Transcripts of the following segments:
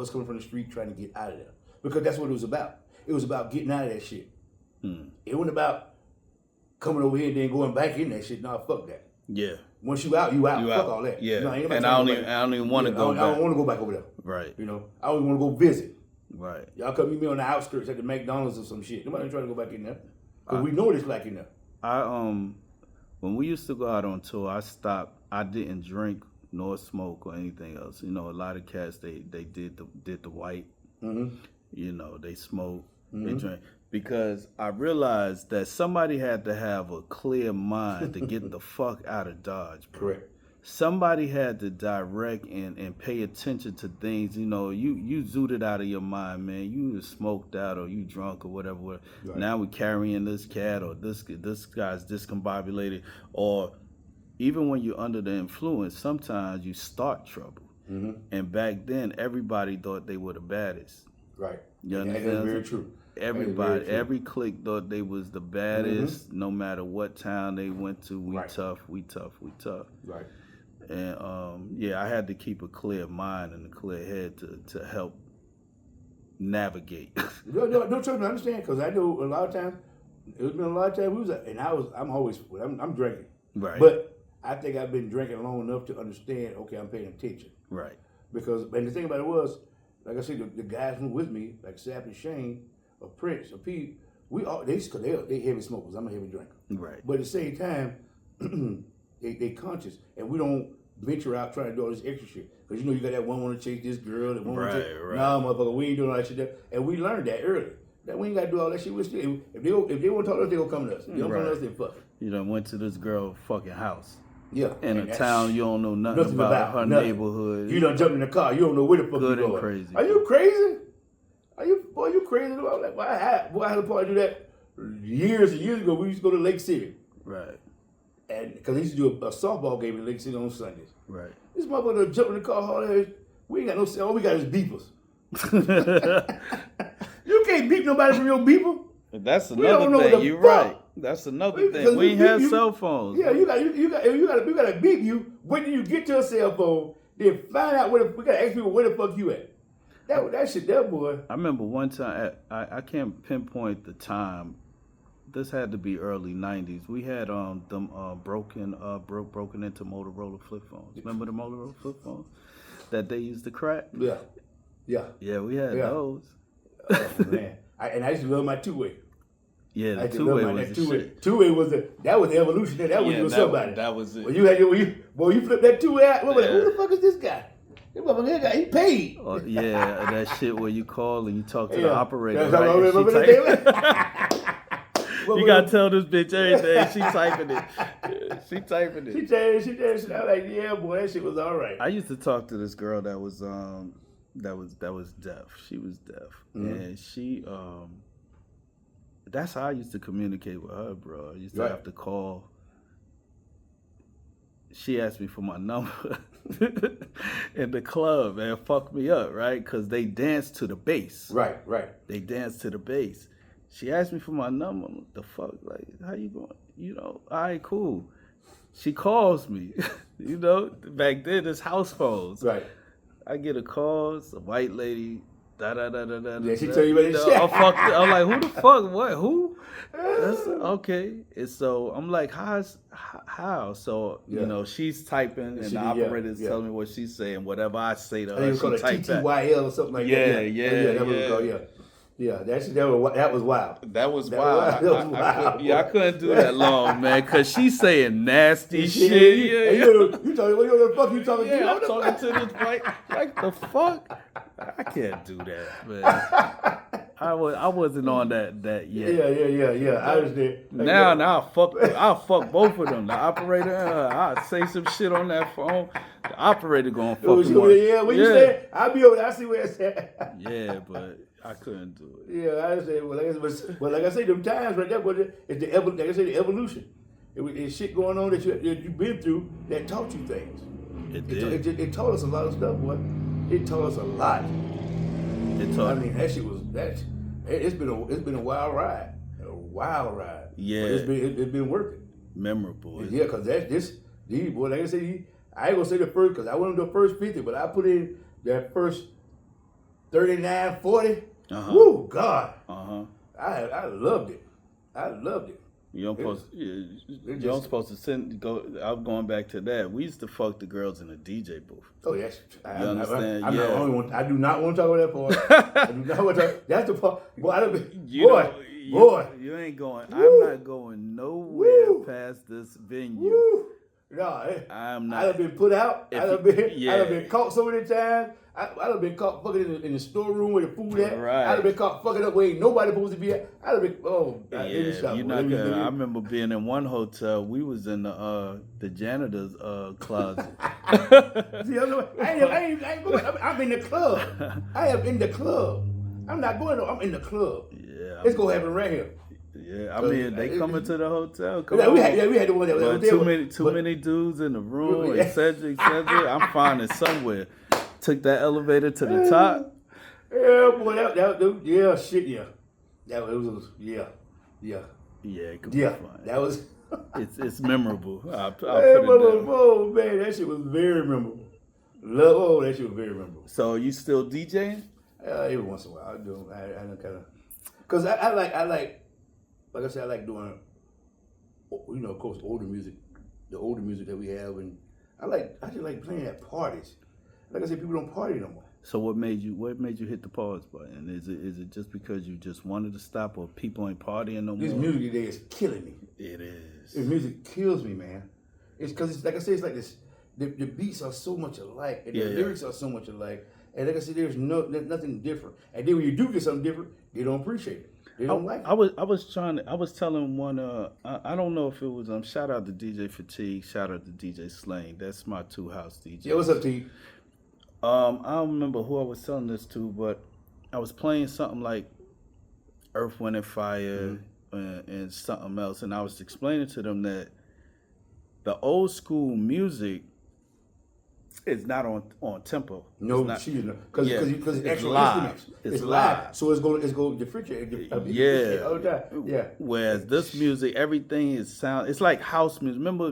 us coming from the street trying to get out of there. Because that's what it was about. It was about getting out of that shit. It wasn't about coming over here and then going back in that shit. No, fuck that. Yeah. Once you out, you out. Fuck all that. Yeah. You know, and I don't even want to go back. I don't want to go back over there. Right. You know, I always want to go visit. Right. Y'all come meet me on the outskirts at the McDonald's or some shit. Nobody trying to go back in there. Because we know what it's like in there. When we used to go out on tour, I stopped. I didn't drink nor smoke or anything else. You know, a lot of cats they did the white. Mm-hmm. You know, they smoke, they drink. Because I realized that somebody had to have a clear mind to get the fuck out of Dodge. Bro. Correct. Somebody had to direct and pay attention to things. You know, you zooted out of your mind, man. You smoked out or you drunk or whatever. Right. Now we're carrying this cat or this guy's discombobulated. Or even when you're under the influence, sometimes you start trouble. Mm-hmm. And back then, everybody thought they were the baddest. Right. You understand? That's very true. Everybody, every clique thought they was the baddest, no matter what town they went to. We tough. Right. And I had to keep a clear mind and a clear head to help navigate. no, trust me, I understand, because I know a lot of times, it's been a lot of times I'm drinking. Right. But I think I've been drinking long enough to understand, okay, I'm paying attention. Right. Because, and the thing about it was, like I said, the guys who were with me, like Sap and Shane, or Prince, or Pete, they heavy smokers. I'm a heavy drinker. Right. But at the same time, they conscious, and we don't venture out trying to do all this extra shit. Because you know you got that one want to chase this girl, that one want to chase. Right. Nah, motherfucker, we ain't doing all that shit there. And we learned that early. That we ain't got to do all that shit. If they want to talk to us, they gonna come to us. If they don't come to us, then fuck. You done went to this girl fucking house. Yeah. In a town you don't know nothing about her neighborhood. You done jumped in the car. You don't know where the fuck you going. Good and crazy. Are you crazy? You crazy? I'm like, I had to probably do that years and years ago. We used to go to Lake City. Right. And because they used to do a softball game in Lake City on Sundays. Right. This motherfucker jumped in the car, we ain't got no, all we got is beepers. You can't beep nobody from your beeper. That's another thing. You're right. That's another thing. We ain't have cell phones. Yeah, you gotta beep you. When do you get to a cell phone? Then find out we gotta ask people where the fuck you at. That shit there, boy. I remember one time, I can't pinpoint the time. This had to be early '90s. We had them broken into Motorola flip phones. Remember the Motorola flip phones that they used to crack? Yeah. Yeah, we had those. Oh man, I used to love my two-way. Yeah, the two-way was the shit. Two-way was the evolution. That was somebody. That was it. When you flip that two-way out, who the fuck is this guy? This motherfucker guy, he paid. Oh, yeah, that shit where you call and you talk to the operator. You gotta tell this bitch everything. She typing it. She typing it. She did. I was like, yeah, boy, that shit was all right. I used to talk to this girl that was deaf. She was deaf, and she that's how I used to communicate with her, bro. I used to have to call. She asked me for my number in the club, man. Fuck me up, right? Because they dance to the bass. Right. They dance to the bass. She asked me for my number. What the fuck? Like, how you going? You know, all right, cool. She calls me. You know, back then, it's house phones. Right. I get a call. It's a white lady. Yeah, she tell you about this shit. I'm like, who the fuck? What? Who? That's, okay. And so I'm like, how? So, you know, she's typing and the operator's telling me what she's saying. Whatever I say to her, she types back. TTYL or something like that. Yeah, that was wild. That was wild. I couldn't do that long, man, because she's saying nasty shit. You talking, what the fuck you talking to? I'm talking to this like the fuck? I can't do that, man. I wasn't on that yet. Yeah. I understand. Now I'll fuck both of them. The operator and her. I'll say some shit on that phone. The operator gonna fuck them up. Yeah, what you say? I'll be over there. I see where it's at. Yeah, but I couldn't do it. Yeah, I understand. Well, like I say, them times right there, it's the evolution. It's shit going on that you've been through that taught you things. It taught us a lot of stuff, boy. It taught us a lot. That shit was that. It's been a wild ride. Yeah, but it's been working. Memorable. Yeah, because these boy, like I say, I ain't gonna say the first because I wasn't the first 50, but I put in that first 39, 40. Woo, God. I loved it. I loved it. You don't supposed to I'm going back to that. We used to fuck the girls in the DJ booth. Oh, yes. You understand? I'm yeah. not the only one. I do not want to talk about that part. I do not want to talk. That's the part. Boy, boy. You ain't going. Woo. I'm not going nowhere past this venue. Woo. No, I'm not. I done been put out. I done been caught so many times. I done been caught fucking in the storeroom where the food at. Right. I done been caught fucking up where ain't nobody supposed to be at. I done been, I remember being in one hotel. We was in the janitor's closet. See, I'm in the club. I am in the club. I'm not going to. I'm in the club. Yeah. It's gonna happen right here. Yeah, I mean, they come into the hotel. We had the one that was there. Too many dudes in the room, etc., etc. I'm finding somewhere. Took that elevator to the top. Yeah, boy, that shit, yeah. That was, yeah. Yeah, it could be fun. That was. it's memorable. I'll put it down. Oh man, that shit was very memorable. That shit was very memorable. So you still DJing? Every once in a while, I do. I don't kind of, cause I like I said, I like doing, of course, older music, the older music that we have, and I just like playing at parties. Like I said, people don't party no more. So what made you hit the pause button? Is it just because you just wanted to stop, or people ain't partying no more? This music today is killing me. It is. This music kills me, man. It's because it's like I said, it's like this. The beats are so much alike, and the lyrics are so much alike, and like I said, there's nothing different. And then when you do get something different, they don't appreciate it. They don't like it. I was telling one. I don't know if it was. Shout out to DJ Fatigue. Shout out to DJ Slane. That's my two house DJ. Yeah, what's up, T? I don't remember who I was telling this to, but I was playing something like Earth, Wind, and Fire and something else, and I was explaining to them that the old school music is not on tempo. No, because it's actual live. Instruments. It's live, so it's going to differentiate. Yeah. Whereas this music, everything is sound. It's like house music. Remember,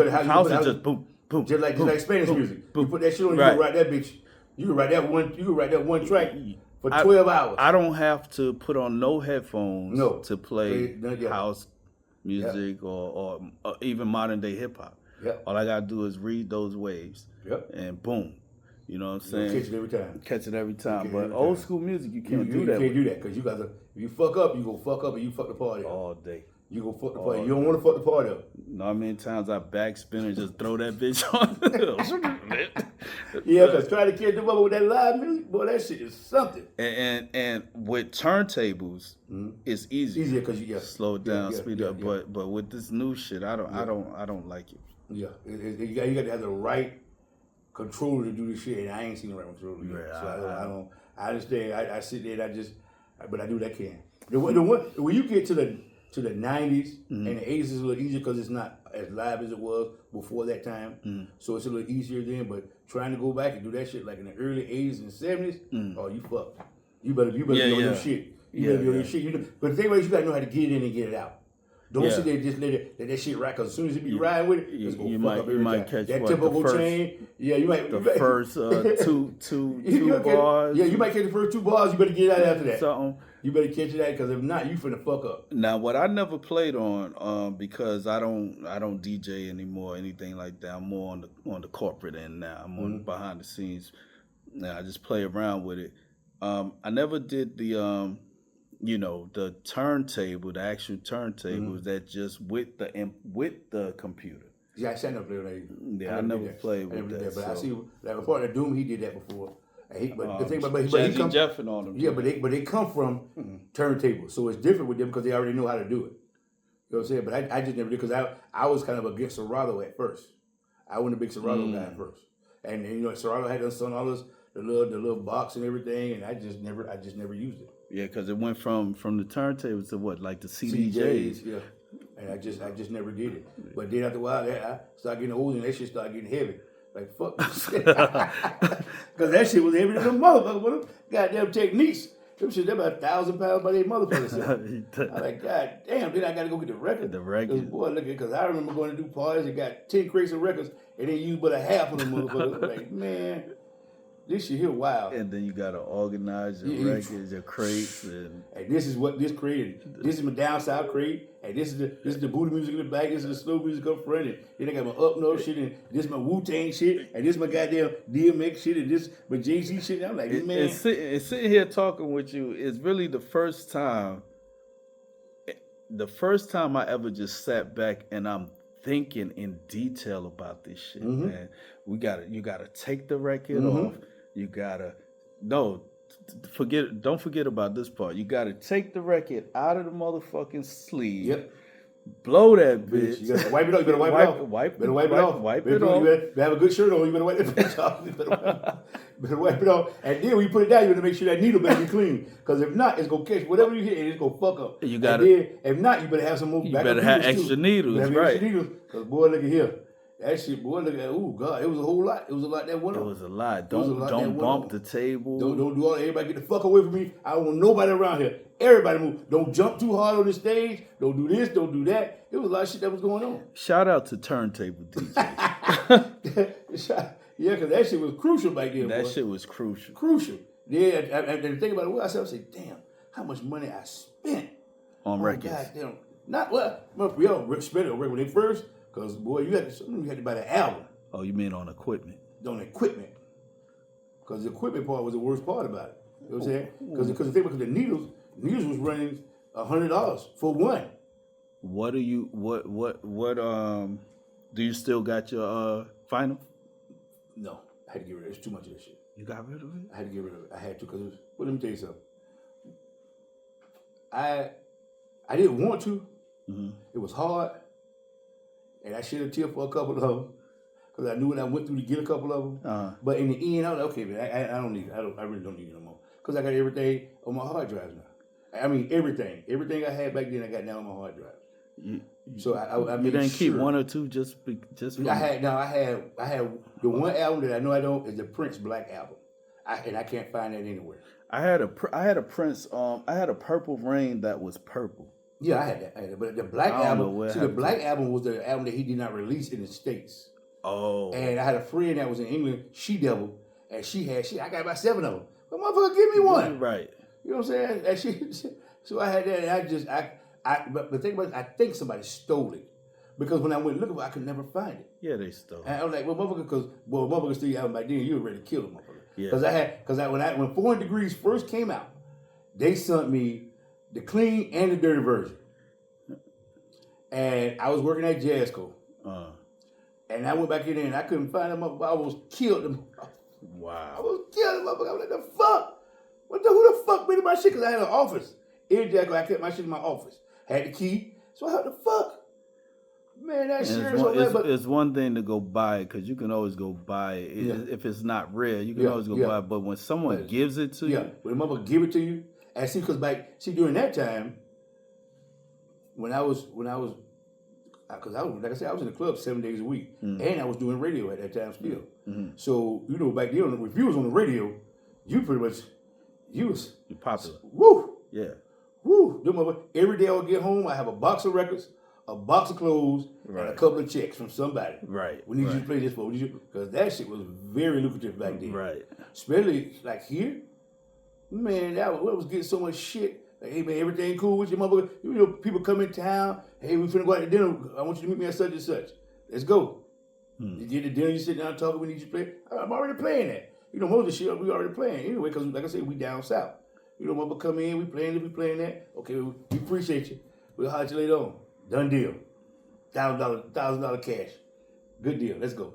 house is just boom. Boom, just like Spanish music. Boom. You put that shit on, you can write that bitch. You can write that one track for 12 hours. I don't have to put on no headphones to play house music or even modern day hip hop. Yep. All I gotta do is read those waves. Yep. And boom. You know what I'm saying? Catch it every time. But old school music, you can't do that. You can't do that because you got to. If you fuck up, you go fuck up and you fuck the party up. All day. You go fuck the party. You don't want to fuck the party up. Know how many times I backspin and just throw that bitch on? Yeah, because trying to catch them up with that live music, boy, that shit is something. And with turntables, it's easier. Easier because you slow it down, speed up. But with this new shit, I don't like it. Yeah, you got to have the right controller to do this shit, and I ain't seen the right controller yet. So I understand. I sit there and but I do what I can. When you get to the 90s and the 80s is a little easier because it's not as live as it was before that time. So it's a little easier then, but trying to go back and do that shit like in the early 80s and 70s, oh, you fucked. You better be on your shit. You better be on your shit. But the thing is, you got to know how to get it in and get it out. Don't sit there and just let that shit ride, because as soon as you be riding with it, it's going to fuck up every time. Catch that tempo will change. Yeah, you might. The first two bars. Yeah, you might catch the first 2 bars. You better get it out after that. Something. You better catch it out, because if not, you finna fuck up. Now, what I never played on, because I don't DJ anymore, anything like that. I'm more on the corporate end now. I'm on behind the scenes. Now I just play around with it. I never did the the turntable, the actual turntable that just with the computer. Yeah, I never played with that. Yeah, I never played with that. But I see, like, a partner Doom, he did that before. But the thing about he come Jeffing on them. Yeah, but they come from turntables, so it's different with them because they already know how to do it. You know what I'm saying? But I just never did, because I was kind of against Serato at first. I wasn't a big Serato guy at first, and Serato had done all this the little box and everything, and I just never used it. Yeah, because it went from the turntables to what, like the CDJs. Yeah, and I just never did it. But then after a while, I started getting older, and that shit started getting heavy. Like, fuck this shit. Because that shit was heavy than them motherfuckers with them goddamn techniques. Them shit, they're about 1,000 pounds by their motherfuckers. I'm like, God damn, then I got to go get the record. The record. Boy, look at, because I remember going to do parties and got 10 crates of records and then used but a half of them motherfuckers. Like, man, This shit here wild. And then you gotta organize your records, your crates, and this is what this created. This is my down south crate, and this is the booty music in the back. This is the slow music up front, and then I got my up north shit, and this is my Wu-Tang shit, and this is my goddamn DMX shit, and this my Jay-Z shit. And I'm like, man, and sitting here talking with you is really the first time I ever just sat back and I'm thinking in detail about this shit, man. You gotta take the record off. You gotta don't forget about this part. You gotta take the record out of the motherfucking sleeve. Yep. Blow that bitch. You gotta wipe it off. You better wipe it off. Better wipe it off. Wipe it off. off. You better have a good shirt on. You better wipe that bitch off. You better wipe it off. And then when you put it down, you better make sure that needle better be clean. Because if not, it's gonna catch whatever you hit, it's gonna fuck up. You got it. If not, you better have some more. You better have extra needles, right? Extra needles. Because boy, look at here. That shit, boy, look at, oh God, it was a whole lot. It was a lot that went on. It was a lot. Don't bump the table. Don't do all that. Everybody get the fuck away from me. I don't want nobody around here. Everybody move. Don't jump too hard on the stage. Don't do this. Don't do that. It was a lot of shit that was going on. Shout out to turntable DJs. Yeah, because that shit was crucial back then. That shit was crucial. Crucial. Yeah, and the thing about it, I said, damn, how much money I spent on records. Goddamn. Not what? We all spent it on record when they first. Because, boy, you had to buy the album. Oh, you mean on equipment? On equipment. Because the equipment part was the worst part about it. You know what I'm saying? Because the thing about the needles was running $100 for one. Do you still got your final? No. I had to get rid of it. It's too much of that shit. You got rid of it? I had to get rid of it. I had to because let me tell you something. I didn't want to. It was hard. And I shed a tear for a couple of them because I knew what I went through to get a couple of them. But in the end, I was like, okay, man, I don't need it. I really don't need it no more because I got everything on my hard drives now. I mean, everything I had back then, I got now on my hard drive. So I made you didn't sure. Keep one or two just. I had the one album that I know I don't is the Prince Black album, and I can't find that anywhere. I had a Prince. I had a Purple Rain that was purple. Yeah, I had that. But the Black album, the Black album was the album that he did not release in the States. Oh. And I had a friend that was in England, She Devil, and I got about 7 of them. But motherfucker, give me one. Right. You know what I'm saying? And so I had that, and but the thing about it, I think somebody stole it. Because when I went looking for it, I could never find it. Yeah, they stole it. And I was like, well, motherfucker still album back then, you already killed a motherfucker. Yeah. Because when 400 Degrees first came out, they sent me the clean and the dirty version. And I was working at Jazzco. And I went back in there and I couldn't find them up. I was killed. Wow. I was killed. I was like, the fuck? Who the fuck made my shit? Because I had an office. In Jazzco, I kept my shit in my office. Had the key. So how the fuck? Man, that shit it's one thing to go buy it because you can always go buy it. If it's not rare, you can always go buy it. But when someone gives it to you. When the motherfucker give it to you. And during that time, because I was like I said, I was in the club 7 days a week, and I was doing radio at that time still. So back then, if you was on the radio, you pretty much you're popular. Woo, yeah, woo. Every day I would get home, I have a box of records, a box of clothes, and a couple of checks from somebody. Right. We need you to play this for. Because that shit was very lucrative back then. Right. Especially like here, man, that was getting so much shit. Like, hey man, everything cool with your motherfucker? People come in town. Hey, we finna go out to dinner. I want you to meet me at such and such. Let's go. You get the dinner, you sit down talking, we need you to play. I'm already playing that. Most of the shit we already playing anyway, because like I said, we down south. Motherfucker come in, we playing this, we playing that. Okay, we appreciate you. We'll holler at you later on. Done deal. $1,000 cash. Good deal. Let's go.